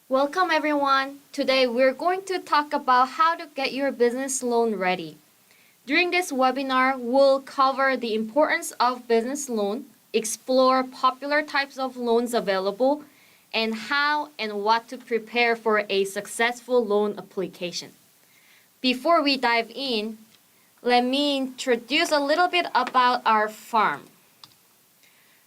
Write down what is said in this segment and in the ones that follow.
Welcome everyone. Today we're going to talk about how to get your business loan ready. During this webinar, we'll cover the importance of business loan, explore popular types of loans available, and how and what to prepare for a successful loan application. Before we dive in, let me introduce a little bit about our firm.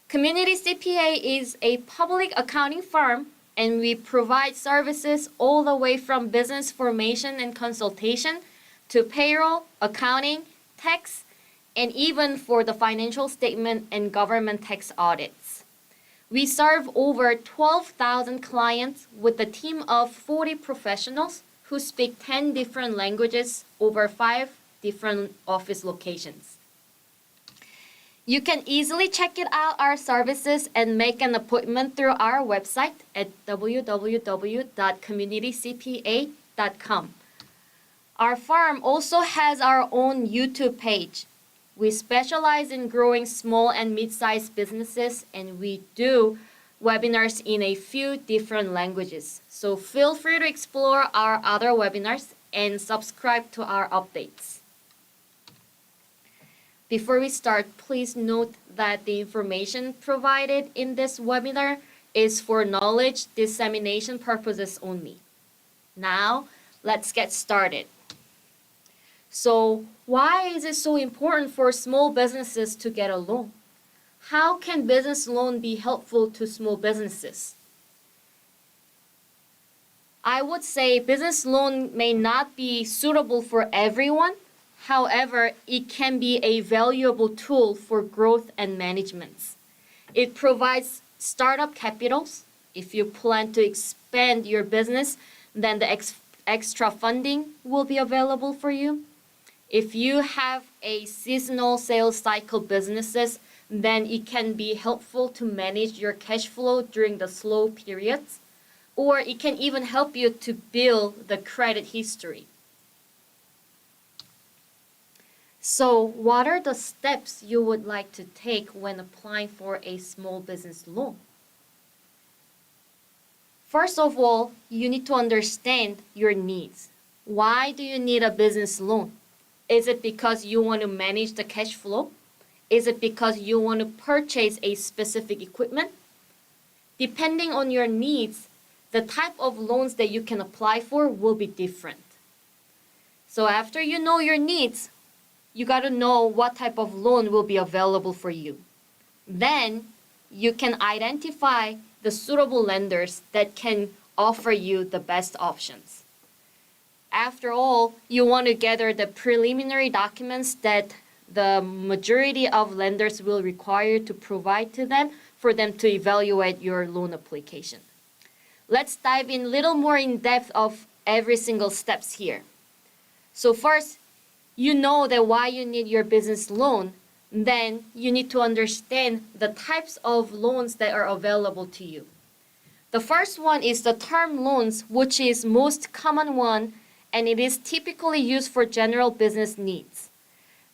Community CPA is a public accounting firm, and we provide services all the way from business formation and consultation to payroll, accounting, tax, and even for the financial statement and government tax audits. We serve over 12,000 clients with a team of 40 professionals who speak 10 different languages over 5 different office locations. You can easily check it out our services and make an appointment through our website at www.communitycpa.com. Our firm also has our own YouTube page. We specialize in growing small and mid-sized businesses, and we do webinars in a few different languages. So feel free to explore our other webinars and subscribe to our updates. Before we start, please note that the information provided in this webinar is for knowledge dissemination purposes only. Now, let's get started. So, why is it so important for small businesses to get a loan? How can business loan be helpful to small businesses? I would say business loan may not be suitable for everyone. However, it can be a valuable tool for growth and management. It provides startup capitals. If you plan to expand your business, then the extra funding will be available for you. If you have a seasonal sales cycle businesses, then it can be helpful to manage your cash flow during the slow periods, or it can even help you to build the credit history. So, what are the steps you would like to take when applying for a small business loan? First of all, you need to understand your needs. Why do you need a business loan? Is it because you want to manage the cash flow? Is it because you want to purchase a specific equipment? Depending on your needs, the type of loans that you can apply for will be different. So after you know your needs, you got to know what type of loan will be available for you. Then you can identify the suitable lenders that can offer you the best options. After all, you want to gather the preliminary documents that the majority of lenders will require to provide to them for them to evaluate your loan application. Let's dive in a little more in depth of every single steps here. So first, you know that why you need your business loan, then you need to understand the types of loans that are available to you. The first one is the term loans, which is most common one, and it is typically used for general business needs.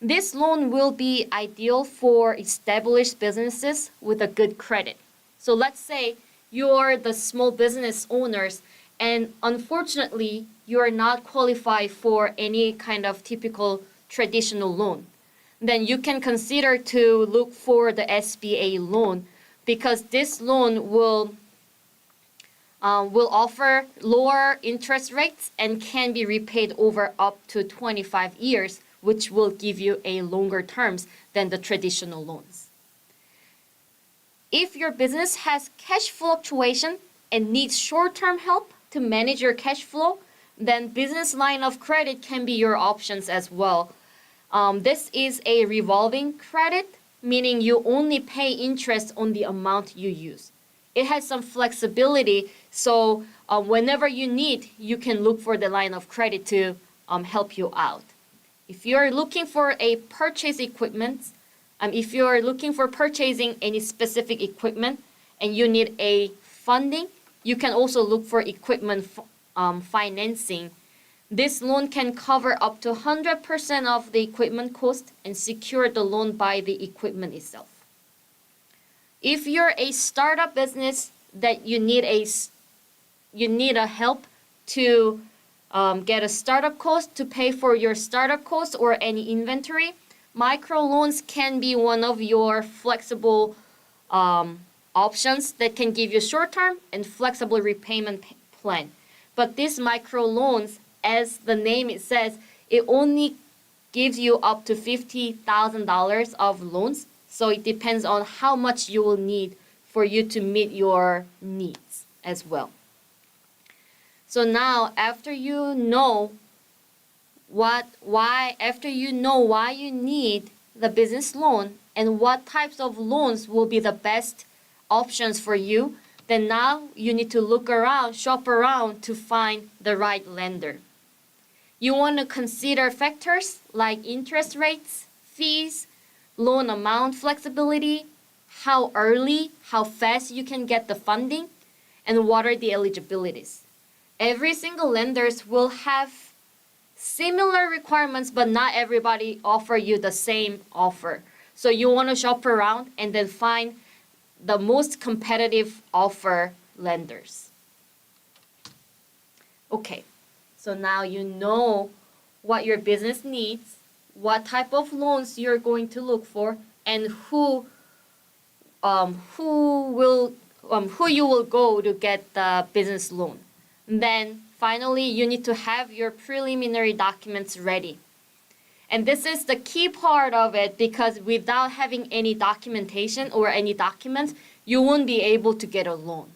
This loan will be ideal for established businesses with a good credit. So let's say you're the small business owners and unfortunately you are not qualified for any kind of typical traditional loan. Then you can consider to look for the SBA loan because this loan will offer lower interest rates and can be repaid over up to 25 years, which will give you a longer terms than the traditional loans. If your business has cash fluctuation and needs short-term help to manage your cash flow, then business line of credit can be your options as well. This is a revolving credit, meaning you only pay interest on the amount you use. It has some flexibility, so whenever you need, you can look for the line of credit to help you out. If you're looking for a purchase equipment, if you're looking for purchasing any specific equipment and you need a funding, you can also look for equipment financing. This loan can cover up to 100% of the equipment cost and secure the loan by the equipment itself. If you're a startup business that you need a you need a help to get a startup cost to pay for your startup cost or any inventory, microloans can be one of your flexible options that can give you short-term and flexible repayment plan. But these microloans, as the name it says, it only gives you up to $50,000 of loans. So it depends on how much you will need for you to meet your needs as well. So now after you know why you need the business loan and what types of loans will be the best options for you, then now you need to look around, shop around to find the right lender. You want to consider factors like interest rates, fees, loan amount flexibility, how early, how fast you can get the funding, and what are the eligibilities. Every single lenders will have similar requirements, but not everybody offer you the same offer. So you want to shop around and then find the most competitive offer lenders. Okay, so now you know what your business needs, what type of loans you're going to look for, and who you will go to get the business loan. Then finally, you need to have your preliminary documents ready. And this is the key part of it, because without having any documentation or any documents, you won't be able to get a loan.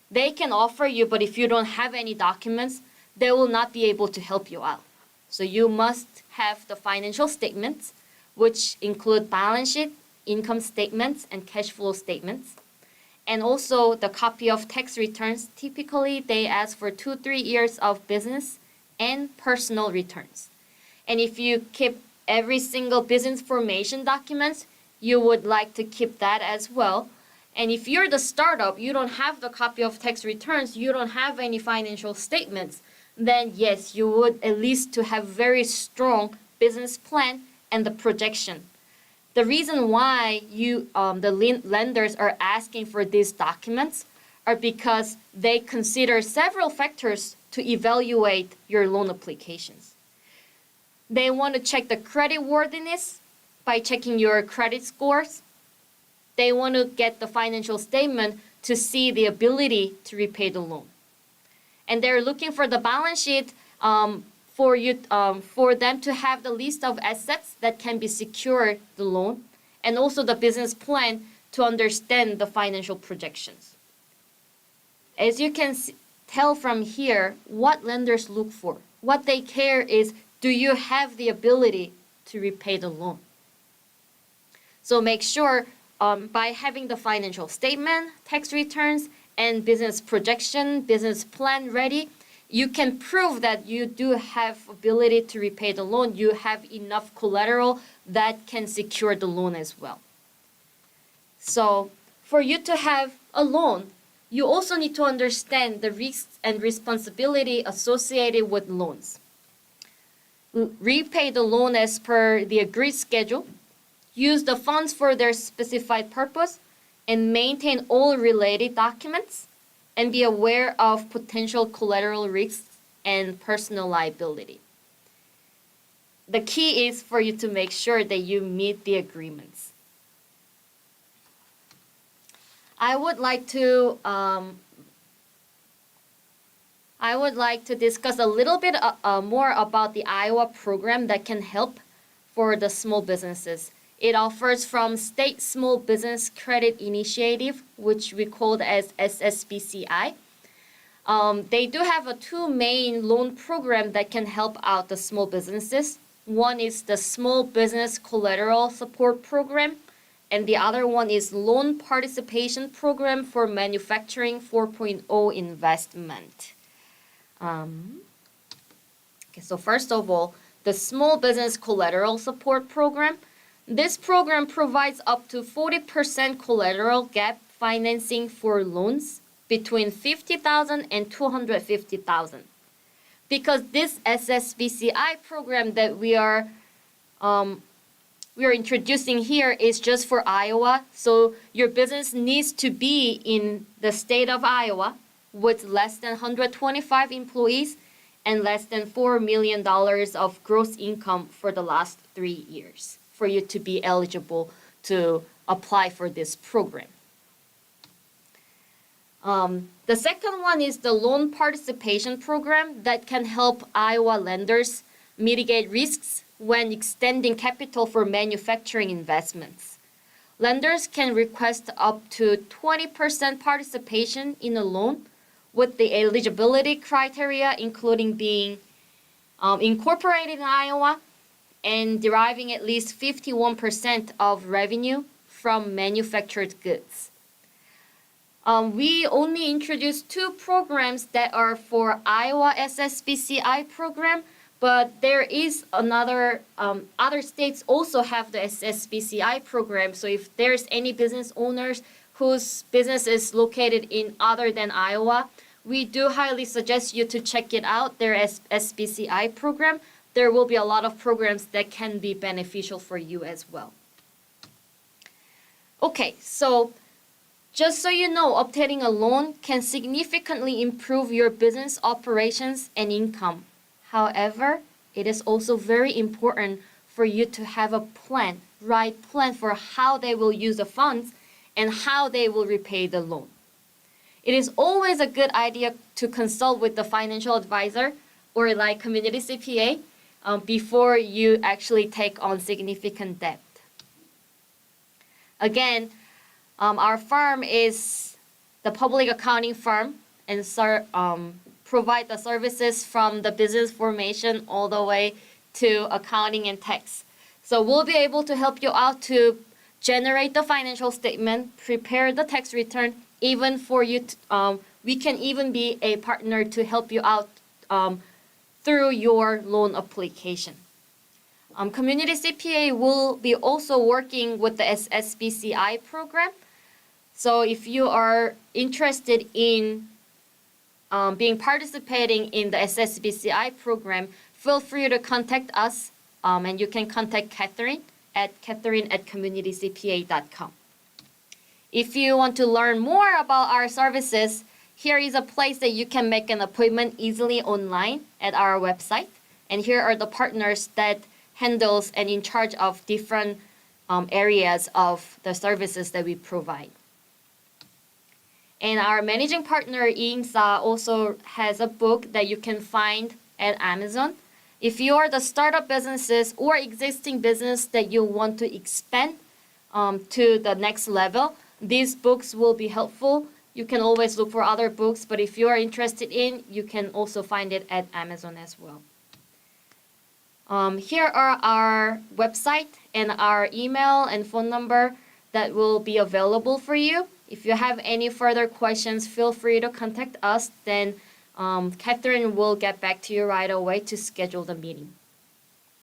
They can offer you, but if you don't have any documents, they will not be able to help you out. So you must have the financial statements, which include balance sheet, income statements, and cash flow statements. And also the copy of tax returns. Typically, they ask for 2-3 years of business and personal returns. And if you keep every single business formation documents, you would like to keep that as well. And if you're the startup, you don't have the copy of tax returns, you don't have any financial statements, then yes, you would at least to have very strong business plan and the projection. The reason why the lenders are asking for these documents are because they consider several factors to evaluate your loan applications. They want to check the credit worthiness by checking your credit scores. They want to get the financial statement to see the ability to repay the loan. And they're looking for the balance sheet for them to have the list of assets that can be secured the loan, and also the business plan to understand the financial projections. As you can tell from here, what lenders look for, what they care is, do you have the ability to repay the loan? So make sure by having the financial statement, tax returns, and business projection, business plan ready, you can prove that you do have ability to repay the loan. You have enough collateral that can secure the loan as well. So for you to have a loan, you also need to understand the risks and responsibility associated with loans. Repay the loan as per the agreed schedule, use the funds for their specified purpose, and maintain all related documents, and be aware of potential collateral risks and personal liability. The key is for you to make sure that you meet the agreements. I would like to discuss a little bit more about the Iowa program that can help for the small businesses. It offers from State Small Business Credit Initiative, which we call as SSBCI. They do have two main loan programs that can help out the small businesses. One is the Small Business Collateral Support Program, and the other one is Loan Participation Program for Manufacturing 4.0 Investment. So first of all, the Small Business Collateral Support Program. This program provides up to 40% collateral gap financing for loans between $50,000 and $250,000. Because this SSBCI program that we are introducing here is just for Iowa, so your business needs to be in the state of Iowa, with less than 125 employees and less than $4 million of gross income for the last 3 years for you to be eligible to apply for this program. The second one is the loan participation program that can help Iowa lenders mitigate risks when extending capital for manufacturing investments. Lenders can request up to 20% participation in a loan with the eligibility criteria including being incorporated in Iowa and deriving at least 51% of revenue from manufactured goods. We only introduced 2 programs that are for Iowa SSBCI program, but there is another, other states also have the SSBCI program. So if there's any business owners whose business is located in other than Iowa, we do highly suggest you to check it out, their SBCI program. There will be a lot of programs that can be beneficial for you as well. Okay, so just so you know, obtaining a loan can significantly improve your business operations and income. However, it is also very important for you to have a plan, right plan for how they will use the funds and how they will repay the loan. It is always a good idea to consult with the financial advisor or like community CPA before you actually take on significant debt. Again, our firm is the public accounting firm and provide the services from the business formation all the way to accounting and tax. So we'll be able to help you out to generate the financial statement, prepare the tax return, even for you. We can even be a partner to help you out through your loan application. Community CPA will be also working with the SSBCI program. So if you are interested in participating in the SSBCI program, feel free to contact us, and you can contact Catherine at communitycpa.com. If you want to learn more about our services, here is a place that you can make an appointment easily online at our website. And here are the partners that handles and in charge of different areas of the services that we provide. And our managing partner, Ingersoll, also has a book that you can find at Amazon. If you are the startup businesses or existing business that you want to expand to the next level, these books will be helpful. You can always look for other books, but if you are interested in, you can also find it at Amazon as well. Here are our website and our email and phone number that will be available for you. If you have any further questions, feel free to contact us. Then Catherine will get back to you right away to schedule the meeting.